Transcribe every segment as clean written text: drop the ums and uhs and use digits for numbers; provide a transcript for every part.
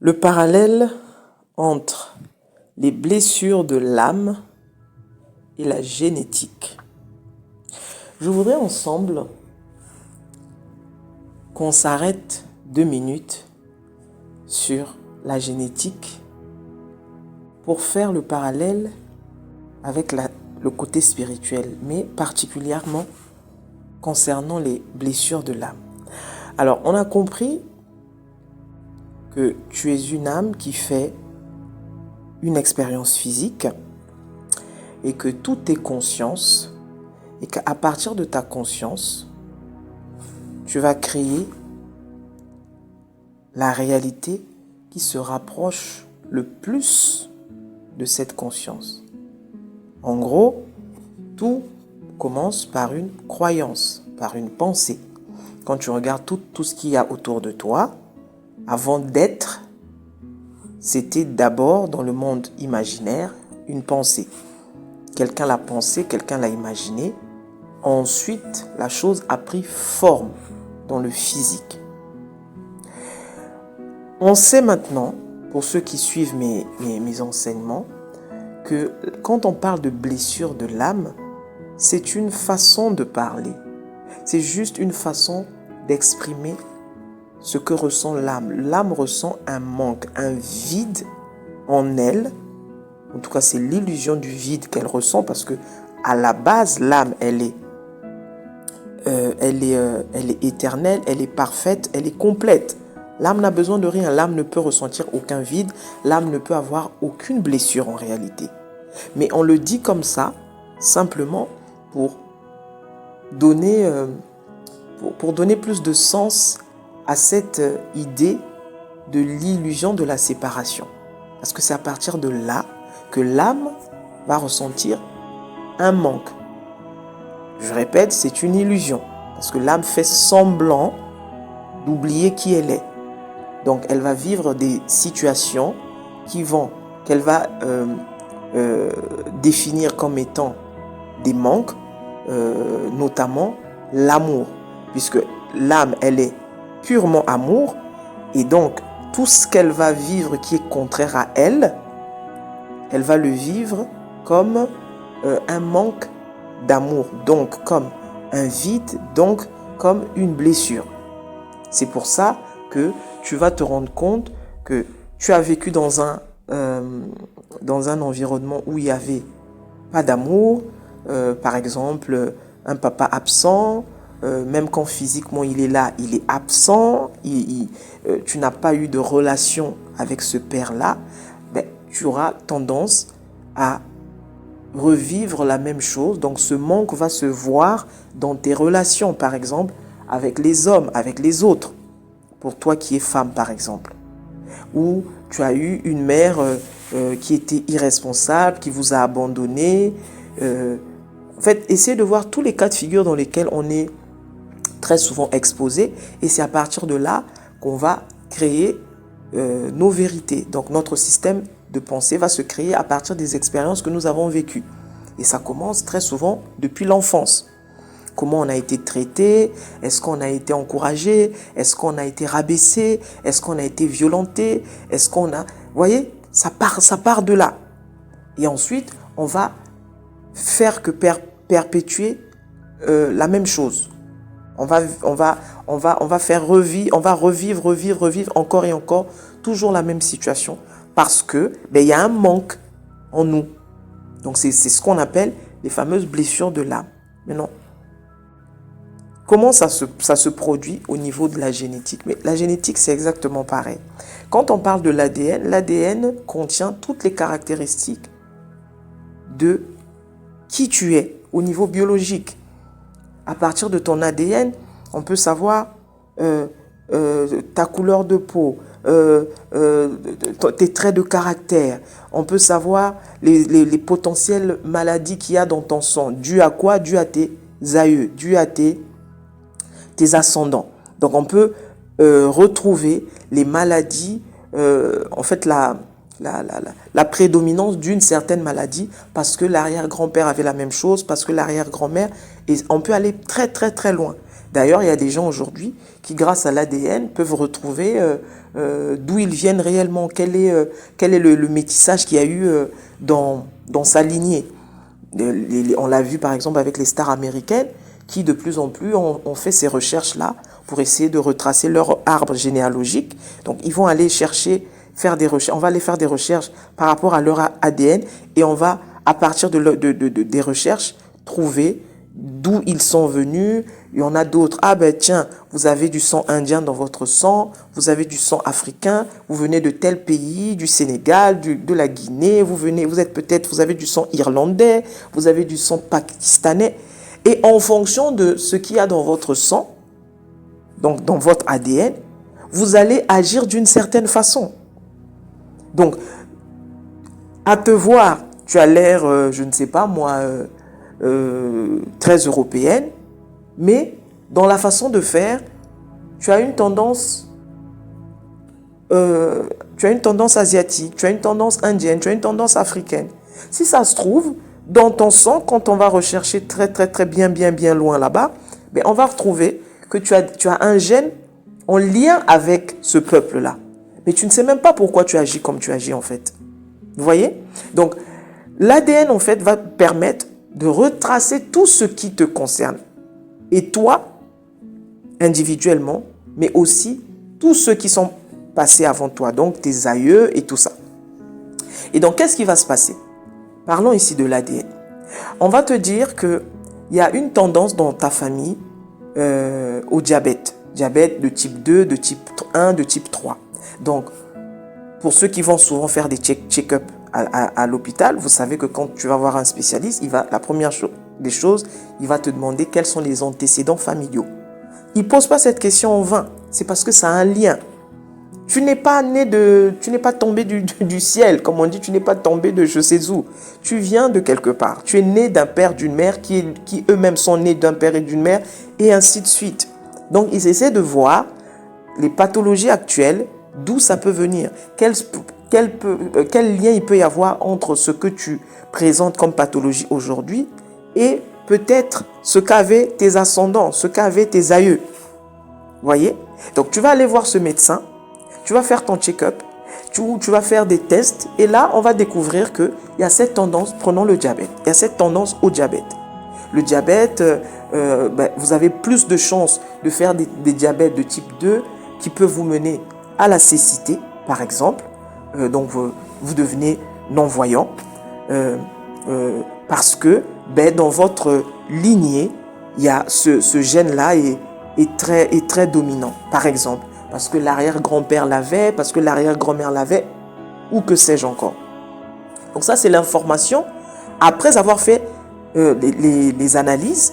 Le parallèle entre les blessures de l'âme et la génétique. Je voudrais ensemble qu'on s'arrête 2 minutes sur la génétique pour faire le parallèle avec le côté spirituel, mais particulièrement concernant les blessures de l'âme. Alors, on a compris que tu es une âme qui fait une expérience physique et que tout est conscience et qu'à partir de ta conscience, tu vas créer la réalité qui se rapproche le plus de cette conscience. En gros, tout commence par une croyance, par une pensée. Quand tu regardes tout ce qu'il y a autour de toi, avant d'être, c'était d'abord dans le monde imaginaire une pensée. Quelqu'un l'a pensé, quelqu'un l'a imaginé. Ensuite, la chose a pris forme dans le physique. On sait maintenant, pour ceux qui suivent mes enseignements, que quand on parle de blessure de l'âme, c'est une façon de parler. C'est juste une façon d'exprimer ce que ressent l'âme. L'âme ressent un manque, un vide en elle. En tout cas, c'est l'illusion du vide qu'elle ressent parce que à la base, l'âme, elle est éternelle, elle est parfaite, elle est complète. L'âme n'a besoin de rien. L'âme ne peut ressentir aucun vide. L'âme ne peut avoir aucune blessure en réalité. Mais on le dit comme ça, simplement pour donner plus de sens à cette idée de l'illusion de la séparation. Parce que c'est à partir de là que l'âme va ressentir un manque. Je répète, c'est une illusion. Parce que l'âme fait semblant d'oublier qui elle est. Donc elle va vivre des situations qu'elle va définir comme étant des manques, notamment l'amour. Puisque l'âme, elle est purement amour. Et donc, tout ce qu'elle va vivre qui est contraire à elle, elle va le vivre comme un manque d'amour. Donc, comme un vide, donc comme une blessure. C'est pour ça que tu vas te rendre compte que tu as vécu dans un environnement où il n'y avait pas d'amour, par exemple un papa absent, même quand physiquement il est là, il est absent, tu n'as pas eu de relation avec ce père-là, ben, tu auras tendance à revivre la même chose. Donc ce manque va se voir dans tes relations, par exemple, avec les hommes, avec les autres. Pour toi qui es femme, par exemple. Ou tu as eu une mère qui était irresponsable, qui vous a abandonné. En fait, essayez de voir tous les cas de figure dans lesquels on est très souvent exposé. Et c'est à partir de là qu'on va créer nos vérités. Donc notre système de pensée va se créer à partir des expériences que nous avons vécues. Et ça commence très souvent depuis l'enfance. Comment on a été traité? Est-ce qu'on a été encouragé? Est-ce qu'on a été rabaissé? Est-ce qu'on a été violenté? Est-ce qu'on a... Vous voyez, ça part de là. Et ensuite, on va faire que perpétuer la même chose. On va faire revivre, on va revivre encore et encore, toujours la même situation. Parce que, il y a un manque en nous. Donc, c'est ce qu'on appelle les fameuses blessures de l'âme. Maintenant, comment ça se produit au niveau de la génétique? Mais la génétique, c'est exactement pareil. Quand on parle de l'ADN contient toutes les caractéristiques de qui tu es au niveau biologique. À partir de ton ADN, on peut savoir ta couleur de peau, tes traits de caractère. On peut savoir les potentielles maladies qu'il y a dans ton sang. Dû à quoi? Dû à tes aïeux, dû à tes ascendants. Donc on peut retrouver les maladies, en fait la prédominance d'une certaine maladie parce que l'arrière-grand-père avait la même chose, parce que l'arrière-grand-mère, et on peut aller très très très loin. D'ailleurs, il y a des gens aujourd'hui qui, grâce à l'ADN, peuvent retrouver d'où ils viennent réellement, quel est le métissage qu'il y a eu dans sa lignée. On l'a vu par exemple avec les stars américaines qui de plus en plus ont fait ces recherches-là pour essayer de retracer leur arbre généalogique. Donc ils vont aller chercher, faire des recherches, on va aller faire des recherches par rapport à leur ADN et on va, à partir des recherches, trouver d'où ils sont venus. Il y en a d'autres. Ah ben tiens, vous avez du sang indien dans votre sang, vous avez du sang africain, vous venez de tel pays, du Sénégal, de la Guinée, vous avez du sang irlandais, vous avez du sang pakistanais. Et en fonction de ce qu'il y a dans votre sang, donc dans votre ADN, vous allez agir d'une certaine façon. Donc, à te voir, tu as l'air, je ne sais pas moi, très européenne, mais dans la façon de faire, tu as une tendance asiatique, tu as une tendance indienne, tu as une tendance africaine. Si ça se trouve, dans ton sang, quand on va rechercher très très très bien loin là-bas, ben on va retrouver que tu as un gène en lien avec ce peuple-là. Mais tu ne sais même pas pourquoi tu agis comme tu agis en fait. Vous voyez? Donc, l'ADN en fait va permettre de retracer tout ce qui te concerne. Et toi, individuellement, mais aussi tous ceux qui sont passés avant toi, donc tes aïeux et tout ça. Et donc, qu'est-ce qui va se passer? Parlons ici de l'ADN. On va te dire qu'il y a une tendance dans ta famille au diabète. Diabète de type 2, de type 1, de type 3. Donc, pour ceux qui vont souvent faire des check-up à l'hôpital, vous savez que quand tu vas voir un spécialiste, la première des choses, il va te demander quels sont les antécédents familiaux. Il ne pose pas cette question en vain. C'est parce que ça a un lien. Tu n'es pas tombé du ciel, comme on dit, tu n'es pas tombé de je sais où. Tu viens de quelque part. Tu es né d'un père, d'une mère, qui eux-mêmes sont nés d'un père et d'une mère, et ainsi de suite. Donc, ils essaient de voir les pathologies actuelles, d'où ça peut venir. Quel lien il peut y avoir entre ce que tu présentes comme pathologie aujourd'hui et peut-être ce qu'avaient tes ascendants, ce qu'avaient tes aïeux. Vous voyez? Donc, tu vas aller voir ce médecin. Tu vas faire ton check-up, tu vas faire des tests et là, on va découvrir qu'il y a cette tendance, prenons le diabète, il y a cette tendance au diabète. Le diabète, vous avez plus de chances de faire des diabètes de type 2 qui peuvent vous mener à la cécité, par exemple. Donc, vous devenez non-voyant parce que dans votre lignée, il y a ce gène-là est très dominant, par exemple. Parce que l'arrière-grand-père l'avait, parce que l'arrière-grand-mère l'avait, ou que sais-je encore. Donc ça, c'est l'information. Après avoir fait les analyses,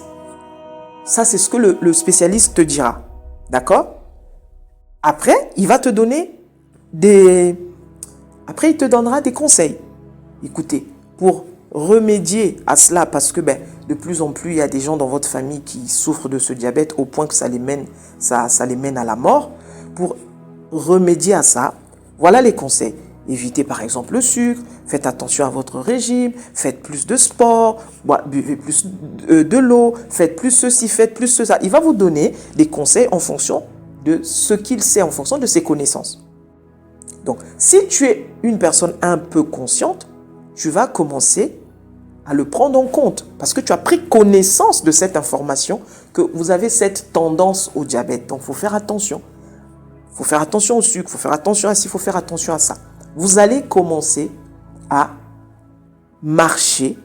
ça, c'est ce que le spécialiste te dira. D'accord? Après, il va te donner Après, il te donnera des conseils. Écoutez, pour remédier à cela, parce que de plus en plus, il y a des gens dans votre famille qui souffrent de ce diabète au point que ça les mène à la mort. Pour remédier à ça, voilà les conseils. Évitez par exemple le sucre, faites attention à votre régime, faites plus de sport, buvez plus de l'eau, faites plus ceci, faites plus ça. Il va vous donner des conseils en fonction de ce qu'il sait, en fonction de ses connaissances. Donc, si tu es une personne un peu consciente, tu vas commencer à le prendre en compte parce que tu as pris connaissance de cette information que vous avez cette tendance au diabète. Donc, il faut faire attention. Il faut faire attention au sucre, il faut faire attention à ci, il faut faire attention à ça. Vous allez commencer à marcher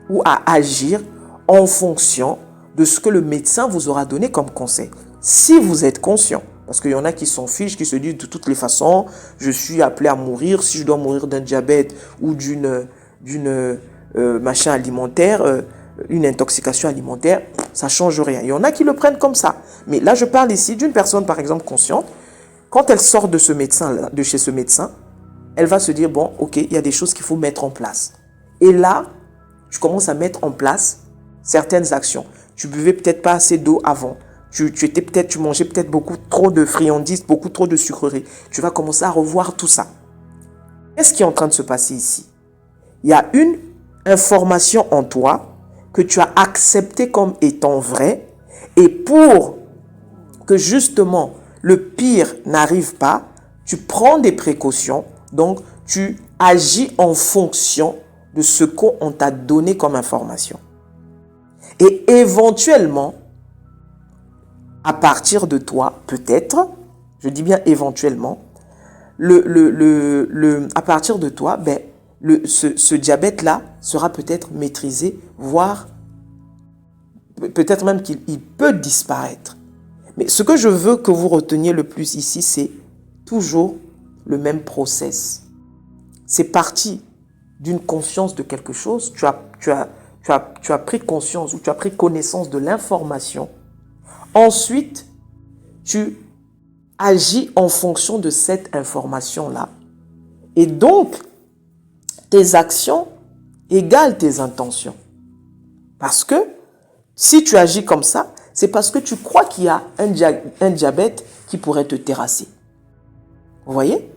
ou à agir en fonction de ce que le médecin vous aura donné comme conseil. Si vous êtes conscient, parce qu'il y en a qui s'en fichent, qui se disent de toutes les façons, je suis appelé à mourir, si je dois mourir d'un diabète ou d'une machin alimentaire, une intoxication alimentaire, ça ne change rien. Il y en a qui le prennent comme ça. Mais là, je parle ici d'une personne, par exemple, consciente. Quand elle sort de chez ce médecin, elle va se dire, bon, ok, il y a des choses qu'il faut mettre en place. Et là, tu commences à mettre en place certaines actions. Tu buvais peut-être pas assez d'eau avant. Tu mangeais peut-être beaucoup trop de friandises, beaucoup trop de sucreries. Tu vas commencer à revoir tout ça. Qu'est-ce qui est en train de se passer ici? Il y a une information en toi que tu as acceptée comme étant vraie. Et pour que justement le pire n'arrive pas, tu prends des précautions, donc tu agis en fonction de ce qu'on t'a donné comme information. Et éventuellement, à partir de toi, peut-être, je dis bien éventuellement, à partir de toi, ce diabète-là sera peut-être maîtrisé, voire peut-être même qu'il peut disparaître. Mais ce que je veux que vous reteniez le plus ici, c'est toujours le même process. C'est parti d'une conscience de quelque chose. Tu as pris conscience ou tu as pris connaissance de l'information. Ensuite, tu agis en fonction de cette information-là. Et donc, tes actions égalent tes intentions. Parce que si tu agis comme ça, c'est parce que tu crois qu'il y a un diabète qui pourrait te terrasser. Vous voyez?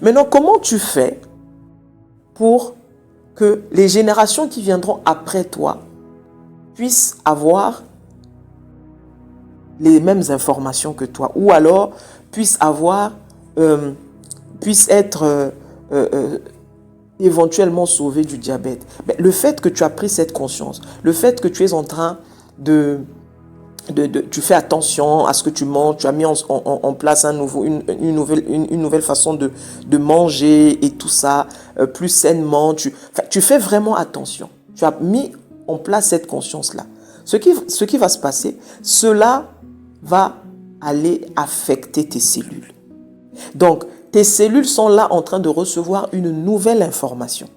Maintenant, comment tu fais pour que les générations qui viendront après toi puissent avoir les mêmes informations que toi, ou alors puissent être éventuellement sauvés du diabète? Le fait que tu as pris cette conscience, le fait que tu es en train tu fais attention à ce que tu manges, tu as mis en place une nouvelle façon de manger et tout ça, plus sainement, tu fais vraiment attention. Tu as mis en place cette conscience-là. Ce qui va se passer, cela va aller affecter tes cellules. Donc, tes cellules sont là en train de recevoir une nouvelle information.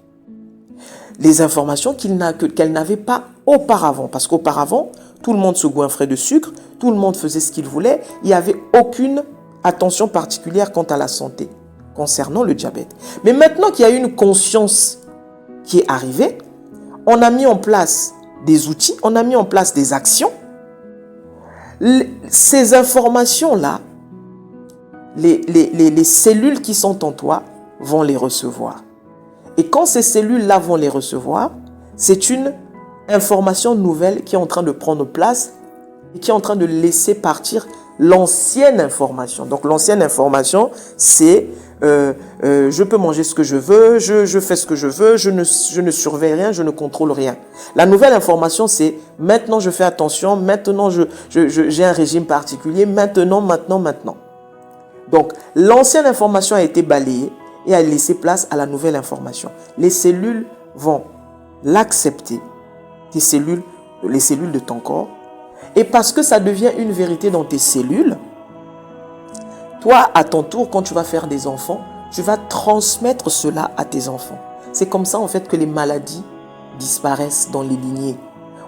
Les informations qu'elles n'avaient pas auparavant. Parce qu'auparavant, tout le monde se goinfrait de sucre, tout le monde faisait ce qu'il voulait, il n'y avait aucune attention particulière quant à la santé concernant le diabète. Mais maintenant qu'il y a une conscience qui est arrivée, on a mis en place des outils, on a mis en place des actions. Ces informations-là, les cellules qui sont en toi vont les recevoir. Et quand ces cellules-là vont les recevoir, c'est une information nouvelle qui est en train de prendre place et qui est en train de laisser partir l'ancienne information. Donc l'ancienne information, c'est je peux manger ce que je veux, je fais ce que je veux, je ne surveille rien, je ne contrôle rien. La nouvelle information, c'est maintenant je fais attention, maintenant j'ai un régime particulier, maintenant. Donc l'ancienne information a été balayée et a laissé place à la nouvelle information. Les cellules vont l'accepter, les cellules de ton corps, et parce que ça devient une vérité dans tes cellules, toi, à ton tour, quand tu vas faire des enfants, tu vas transmettre cela à tes enfants. C'est comme ça, en fait, que les maladies disparaissent dans les lignées.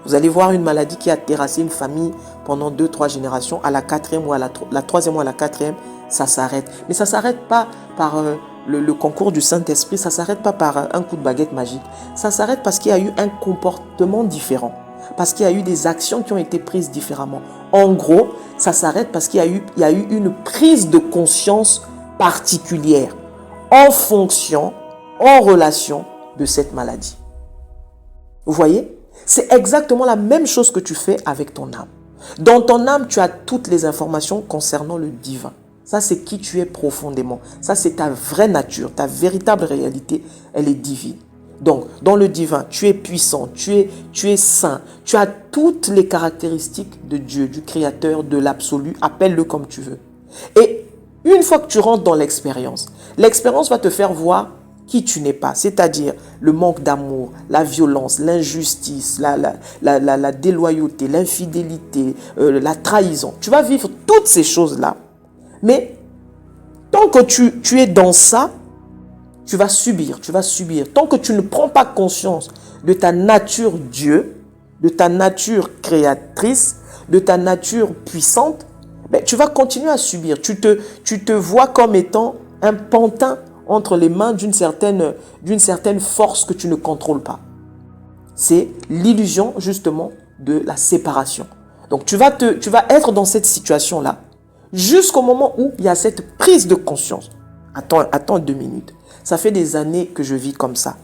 Vous allez voir une maladie qui a terrassé une famille pendant 2-3 générations, à la 4e ou à la 3e ou à la 4e, ça s'arrête. Mais ça ne s'arrête pas par le concours du Saint-Esprit, ça ne s'arrête pas par un coup de baguette magique. Ça s'arrête parce qu'il y a eu un comportement différent, parce qu'il y a eu des actions qui ont été prises différemment. En gros, ça s'arrête parce qu'il y a eu une prise de conscience particulière en fonction, en relation de cette maladie. Vous voyez? C'est exactement la même chose que tu fais avec ton âme. Dans ton âme, tu as toutes les informations concernant le divin. Ça, c'est qui tu es profondément. Ça, c'est ta vraie nature, ta véritable réalité, elle est divine. Donc, dans le divin, tu es puissant, tu es saint, tu as toutes les caractéristiques de Dieu, du Créateur, de l'absolu, appelle-le comme tu veux. Et une fois que tu rentres dans l'expérience va te faire voir qui tu n'es pas, c'est-à-dire le manque d'amour, la violence, l'injustice, la déloyauté, l'infidélité, la trahison. Tu vas vivre toutes ces choses-là, mais tant que tu es dans ça, tu vas subir. Tant que tu ne prends pas conscience de ta nature Dieu, de ta nature créatrice, de ta nature puissante, tu vas continuer à subir. Tu te vois comme étant un pantin entre les mains d'une certaine force que tu ne contrôles pas. C'est l'illusion justement de la séparation. Donc tu vas être dans cette situation-là jusqu'au moment où il y a cette prise de conscience. Attends 2 minutes. Ça fait des années que je vis comme ça.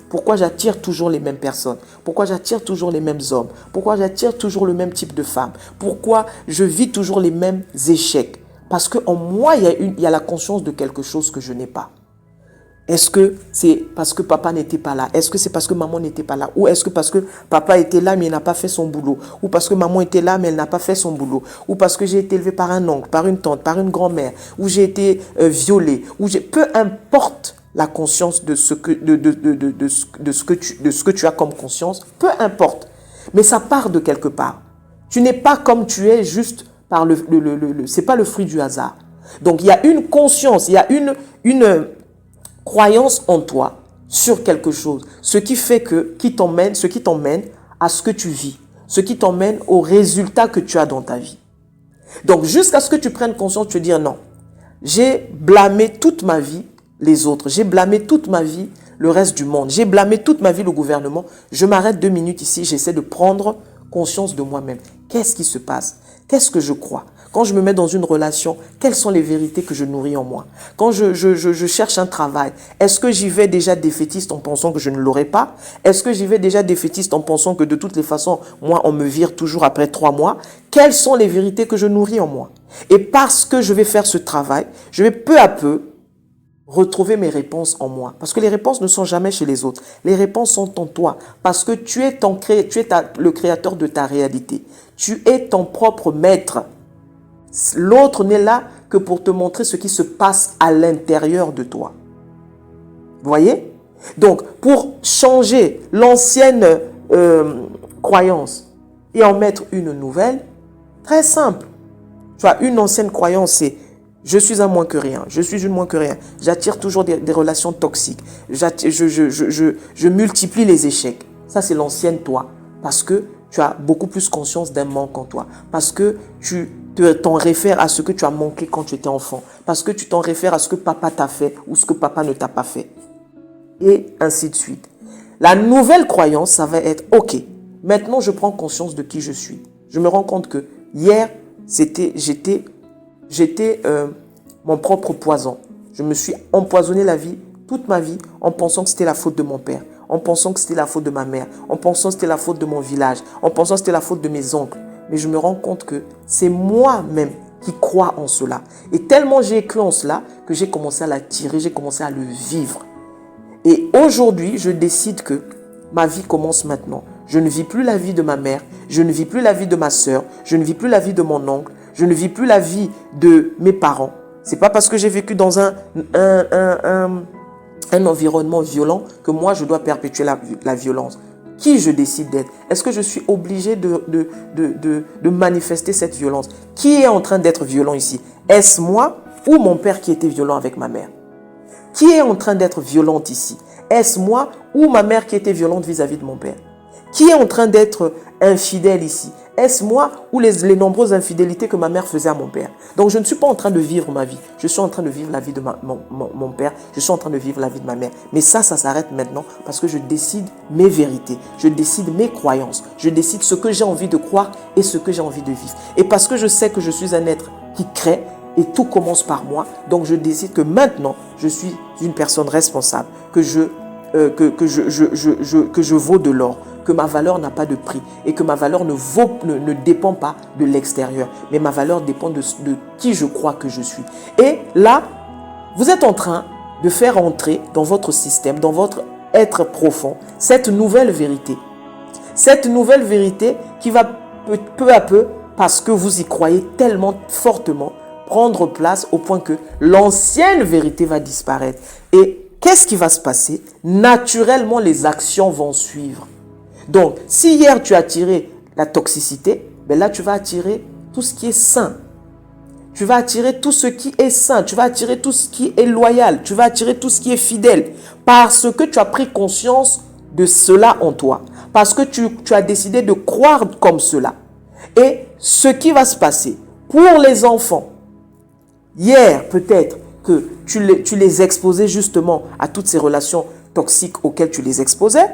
pourquoi j'attire toujours les mêmes personnes? Pourquoi j'attire toujours les mêmes hommes? Pourquoi j'attire toujours le même type de femme? Pourquoi je vis toujours les mêmes échecs? Parce qu'en moi, il y a la conscience de quelque chose que je n'ai pas. Est-ce que c'est parce que papa n'était pas là? Est-ce que c'est parce que maman n'était pas là? Ou est-ce que parce que papa était là mais il n'a pas fait son boulot? Ou parce que maman était là mais elle n'a pas fait son boulot? Ou parce que j'ai été élevé par un oncle, par une tante, par une grand-mère? Ou j'ai été violée? Peu importe la conscience de ce que tu as comme conscience, peu importe. Mais ça part de quelque part. Tu n'es pas comme tu es juste par c'est pas le fruit du hasard. Donc il y a une conscience, il y a une croyance en toi sur quelque chose, ce qui t'emmène à ce que tu vis, ce qui t'emmène au résultat que tu as dans ta vie. Donc jusqu'à ce que tu prennes conscience, tu te dis non, j'ai blâmé toute ma vie les autres, j'ai blâmé toute ma vie le reste du monde, j'ai blâmé toute ma vie le gouvernement, je m'arrête 2 minutes ici, j'essaie de prendre conscience de moi-même. Qu'est-ce qui se passe? Qu'est-ce que je crois? Quand je me mets dans une relation, quelles sont les vérités que je nourris en moi? Quand je cherche un travail, est-ce que j'y vais déjà défaitiste en pensant que je ne l'aurai pas? Est-ce que j'y vais déjà défaitiste en pensant que de toutes les façons, moi, on me vire toujours après 3 mois? Quelles sont les vérités que je nourris en moi? Et parce que je vais faire ce travail, je vais peu à peu retrouver mes réponses en moi. Parce que les réponses ne sont jamais chez les autres. Les réponses sont en toi. Parce que tu es le créateur de ta réalité. Tu es ton propre maître. L'autre n'est là que pour te montrer ce qui se passe à l'intérieur de toi. Vous voyez? Donc, pour changer l'ancienne croyance et en mettre une nouvelle, très simple. Tu vois, une ancienne croyance, c'est je suis un moins que rien, je suis une moins que rien. J'attire toujours des relations toxiques. Je multiplie les échecs. Ça, c'est l'ancienne toi. Parce que tu as beaucoup plus conscience d'un manque en toi. Parce que tu t'en réfères à ce que tu as manqué quand tu étais enfant. Parce que tu t'en réfères à ce que papa t'a fait ou ce que papa ne t'a pas fait. Et ainsi de suite. La nouvelle croyance, ça va être ok. Maintenant, je prends conscience de qui je suis. Je me rends compte que hier, j'étais mon propre poison. Je me suis empoisonné la vie, toute ma vie, en pensant que c'était la faute de mon père, en pensant que c'était la faute de ma mère, en pensant que c'était la faute de mon village, en pensant que c'était la faute de mes oncles. Mais je me rends compte que c'est moi-même qui crois en cela. Et tellement j'ai cru en cela que j'ai commencé à l'attirer, j'ai commencé à le vivre. Et aujourd'hui, je décide que ma vie commence maintenant. Je ne vis plus la vie de ma mère, je ne vis plus la vie de ma sœur, je ne vis plus la vie de mon oncle, je ne vis plus la vie de mes parents. C'est pas parce que j'ai vécu dans un environnement violent que moi je dois perpétuer la violence. Qui je décide d'être? Est-ce que je suis obligé de manifester cette violence? Qui est en train d'être violent ici? Est-ce moi ou mon père qui était violent avec ma mère? Qui est en train d'être violente ici? Est-ce moi ou ma mère qui était violente vis-à-vis de mon père? Qui est en train d'être infidèle ici? Est-ce moi ou les nombreuses infidélités que ma mère faisait à mon père? Donc je ne suis pas en train de vivre ma vie. Je suis en train de vivre la vie de mon père. Je suis en train de vivre la vie de ma mère. Mais ça s'arrête maintenant parce que je décide mes vérités. Je décide mes croyances. Je décide ce que j'ai envie de croire et ce que j'ai envie de vivre. Et parce que je sais que je suis un être qui crée et tout commence par moi, donc je décide que maintenant, je suis une personne responsable, que je vaux de l'or, que ma valeur n'a pas de prix et que ma valeur ne dépend pas de l'extérieur, mais ma valeur dépend de qui je crois que je suis. Et là, vous êtes en train de faire entrer dans votre système, dans votre être profond, cette nouvelle vérité. Cette nouvelle vérité qui va peu à peu, parce que vous y croyez tellement fortement, prendre place au point que l'ancienne vérité va disparaître. Et qu'est-ce qui va se passer? Naturellement, les actions vont suivre. Donc, si hier tu as attiré la toxicité, ben là tu vas attirer tout ce qui est sain. Tu vas attirer tout ce qui est sain. Tu vas attirer tout ce qui est loyal. Tu vas attirer tout ce qui est fidèle. Parce que tu as pris conscience de cela en toi. Parce que tu as décidé de croire comme cela. Et ce qui va se passer pour les enfants, hier peut-être que tu les exposais justement à toutes ces relations toxiques auxquelles tu les exposais.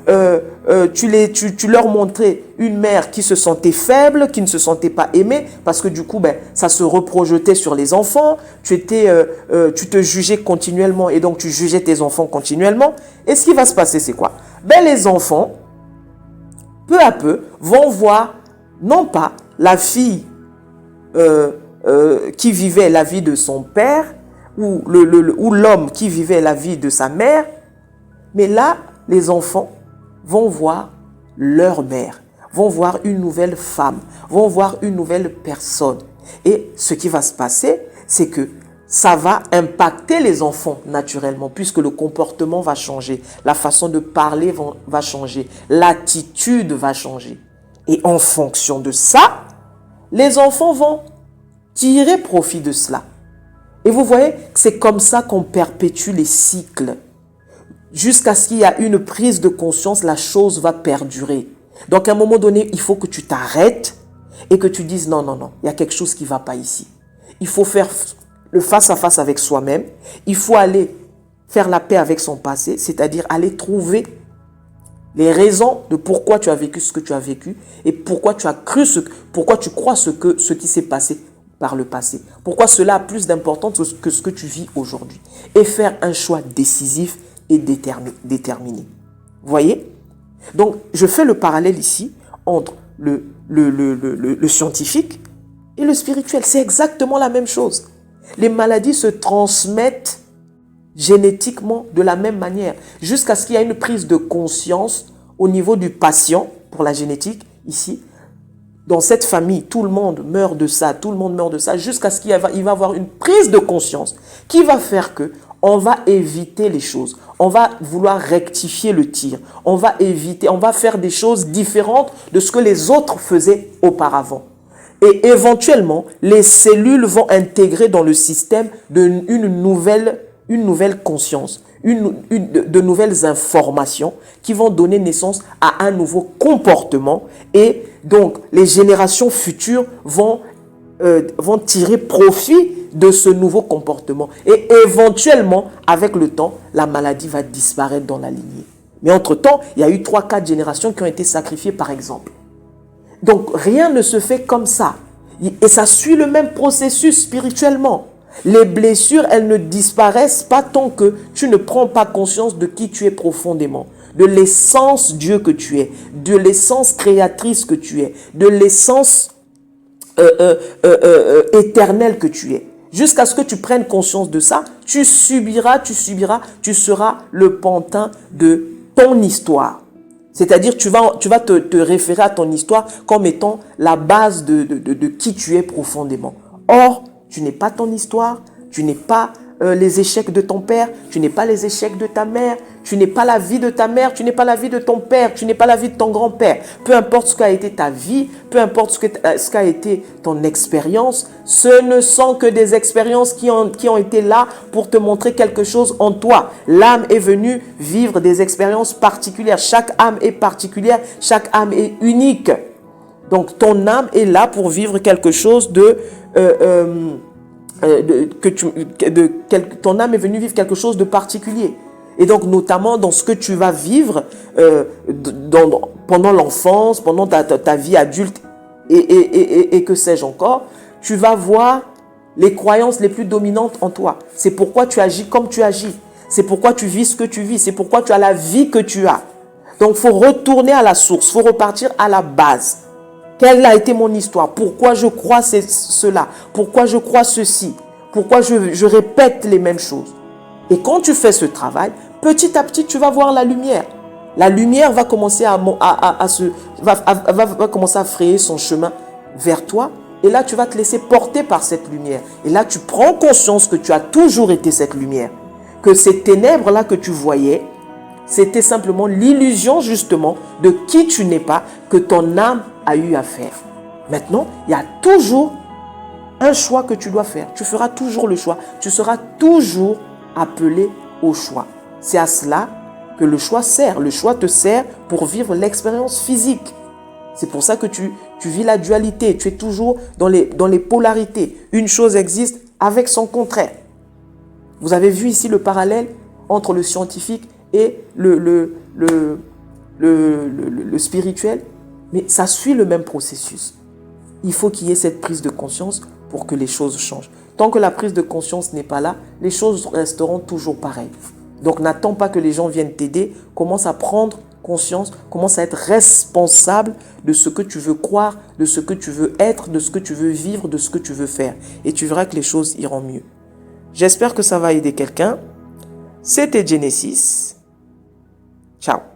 tu leur montrais une mère qui se sentait faible, qui ne se sentait pas aimée, parce que du coup, ça se reprojetait sur les enfants, tu te jugeais continuellement et donc tu jugeais tes enfants continuellement. Et ce qui va se passer, c'est quoi? Les enfants, peu à peu, vont voir non pas la fille qui vivait la vie de son père, ou l'homme qui vivait la vie de sa mère, mais là, les enfants vont voir leur mère, vont voir une nouvelle femme, vont voir une nouvelle personne. Et ce qui va se passer, c'est que ça va impacter les enfants naturellement, puisque le comportement va changer, la façon de parler va changer, l'attitude va changer. Et en fonction de ça, les enfants vont tirer profit de cela. Et vous voyez, c'est comme ça qu'on perpétue les cycles. Jusqu'à ce qu'il y ait une prise de conscience, la chose va perdurer. Donc à un moment donné, il faut que tu t'arrêtes et que tu dises non, non, non, il y a quelque chose qui ne va pas ici. Il faut faire le face-à-face avec soi-même. Il faut aller faire la paix avec son passé, c'est-à-dire aller trouver les raisons de pourquoi tu as vécu ce que tu as vécu et pourquoi tu as cru pourquoi tu crois ce qui s'est passé par le passé. Pourquoi cela a plus d'importance que ce que tu vis aujourd'hui. Et faire un choix décisif et déterminé. Vous voyez? Donc, je fais le parallèle ici entre le scientifique et le spirituel. C'est exactement la même chose. Les maladies se transmettent génétiquement de la même manière, jusqu'à ce qu'il y ait une prise de conscience au niveau du patient, pour la génétique, ici. Dans cette famille, tout le monde meurt de ça, tout le monde meurt de ça, jusqu'à ce qu'il va avoir une prise de conscience qui va faire que on va éviter les choses. On va vouloir rectifier le tir. On va faire des choses différentes de ce que les autres faisaient auparavant. Et éventuellement, les cellules vont intégrer dans le système une nouvelle conscience, de nouvelles informations qui vont donner naissance à un nouveau comportement. Et donc, les générations futures vont tirer profit de ce nouveau comportement. Et éventuellement, avec le temps, la maladie va disparaître dans la lignée. Mais entre-temps, il y a eu 3-4 générations qui ont été sacrifiées, par exemple. Donc, rien ne se fait comme ça. Et ça suit le même processus spirituellement. Les blessures, elles ne disparaissent pas tant que tu ne prends pas conscience de qui tu es profondément, de l'essence Dieu que tu es, de l'essence créatrice que tu es, de l'essence éternelle que tu es. Jusqu'à ce que tu prennes conscience de ça, tu seras le pantin de ton histoire. C'est-à-dire, tu vas te référer à ton histoire comme étant la base de qui tu es profondément. Or, tu n'es pas ton histoire, tu n'es pas les échecs de ton père, tu n'es pas les échecs de ta mère, tu n'es pas la vie de ta mère, tu n'es pas la vie de ton père, tu n'es pas la vie de ton grand-père. Peu importe ce qu'a été ta vie, peu importe ce qu'a été ton expérience, ce ne sont que des expériences qui ont été là pour te montrer quelque chose en toi. L'âme est venue vivre des expériences particulières. Chaque âme est particulière, chaque âme est unique. Donc ton âme est là pour vivre quelque chose ton âme est venue vivre quelque chose de particulier. Et donc, notamment dans ce que tu vas vivre pendant l'enfance, pendant ta vie adulte et que sais-je encore, tu vas voir les croyances les plus dominantes en toi. C'est pourquoi tu agis comme tu agis. C'est pourquoi tu vis ce que tu vis. C'est pourquoi tu as la vie que tu as. Donc, il faut retourner à la source. Il faut repartir à la base. Quelle a été mon histoire? Pourquoi je crois cela? Pourquoi je crois ceci? Pourquoi je répète les mêmes choses? Et quand tu fais ce travail, petit à petit, tu vas voir la lumière. La lumière va commencer va commencer à frayer son chemin vers toi. Et là, tu vas te laisser porter par cette lumière. Et là, tu prends conscience que tu as toujours été cette lumière. Que ces ténèbres-là que tu voyais, c'était simplement l'illusion justement de qui tu n'es pas, que ton âme a eu à faire. Maintenant, il y a toujours un choix que tu dois faire. Tu feras toujours le choix. Tu seras toujours appelé au choix. C'est à cela que le choix sert. Le choix te sert pour vivre l'expérience physique. C'est pour ça que tu vis la dualité. Tu es toujours dans les polarités. Une chose existe avec son contraire. Vous avez vu ici le parallèle entre le scientifique et le le spirituel, mais ça suit le même processus. Il faut qu'il y ait cette prise de conscience pour que les choses changent. Tant que la prise de conscience n'est pas là, les choses resteront toujours pareilles. Donc n'attends pas que les gens viennent t'aider, commence à prendre conscience, commence à être responsable de ce que tu veux croire, de ce que tu veux être, de ce que tu veux vivre, de ce que tu veux faire. Et tu verras que les choses iront mieux. J'espère que ça va aider quelqu'un. C'était Genesis. Ciao.